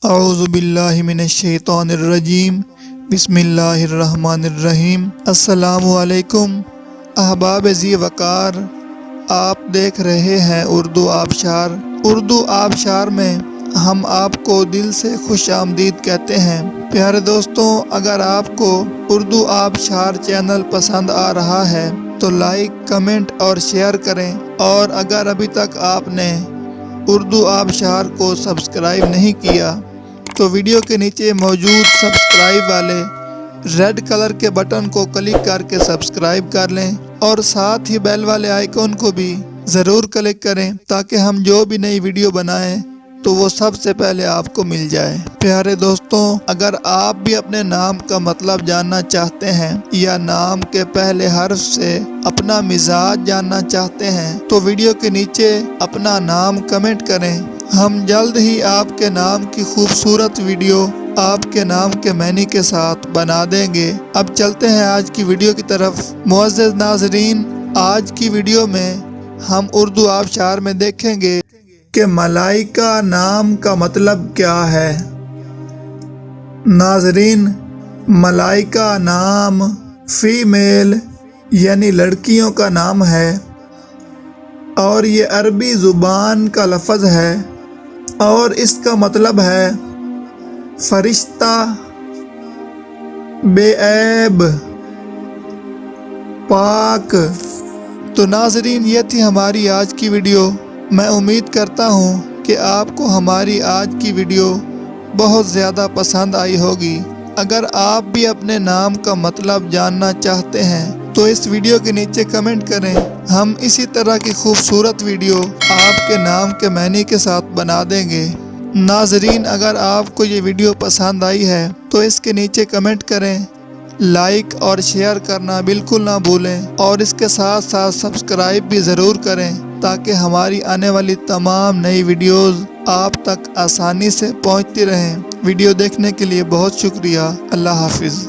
اعوذ باللہ من الشیطان الرجیم، بسم اللہ الرحمن الرحیم۔ السلام علیکم احباب ذی وقار، آپ دیکھ رہے ہیں اردو آبشار۔ اردو آبشار میں ہم آپ کو دل سے خوش آمدید کہتے ہیں۔ پیارے دوستوں، اگر آپ کو اردو آبشار چینل پسند آ رہا ہے تو لائک، کمنٹ اور شیئر کریں، اور اگر ابھی تک آپ نے اردو آبشار کو سبسکرائب نہیں کیا تو ویڈیو کے نیچے موجود سبسکرائب والے ریڈ کلر کے بٹن کو کلک کر کے سبسکرائب کر لیں، اور ساتھ ہی بیل والے آئیکن کو بھی ضرور کلک کریں تاکہ ہم جو بھی نئی ویڈیو بنائیں تو وہ سب سے پہلے آپ کو مل جائے۔ پیارے دوستوں، اگر آپ بھی اپنے نام کا مطلب جاننا چاہتے ہیں یا نام کے پہلے حرف سے اپنا مزاج جاننا چاہتے ہیں تو ویڈیو کے نیچے اپنا نام کمنٹ کریں۔ ہم جلد ہی آپ کے نام کی خوبصورت ویڈیو آپ کے نام کے معنی کے ساتھ بنا دیں گے۔ اب چلتے ہیں آج کی ویڈیو کی طرف۔ معزز ناظرین، آج کی ویڈیو میں ہم اردو آبشار میں دیکھیں گے کہ ملائکہ نام کا مطلب کیا ہے۔ ناظرین، ملائکہ نام فیمیل یعنی لڑکیوں کا نام ہے، اور یہ عربی زبان کا لفظ ہے، اور اس کا مطلب ہے فرشتہ، بے عیب، پاک۔ تو ناظرین، یہ تھی ہماری آج کی ویڈیو۔ میں امید کرتا ہوں کہ آپ کو ہماری آج کی ویڈیو بہت زیادہ پسند آئی ہوگی۔ اگر آپ بھی اپنے نام کا مطلب جاننا چاہتے ہیں تو اس ویڈیو کے نیچے کمنٹ کریں۔ ہم اسی طرح کی خوبصورت ویڈیو آپ کے نام کے معنی کے ساتھ بنا دیں گے۔ ناظرین، اگر آپ کو یہ ویڈیو پسند آئی ہے تو اس کے نیچے کمنٹ کریں، لائک اور شیئر کرنا بالکل نہ بھولیں، اور اس کے ساتھ ساتھ سبسکرائب بھی ضرور کریں تاکہ ہماری آنے والی تمام نئی ویڈیوز آپ تک آسانی سے پہنچتی رہیں۔ ویڈیو دیکھنے کے لیے بہت شکریہ۔ اللہ حافظ۔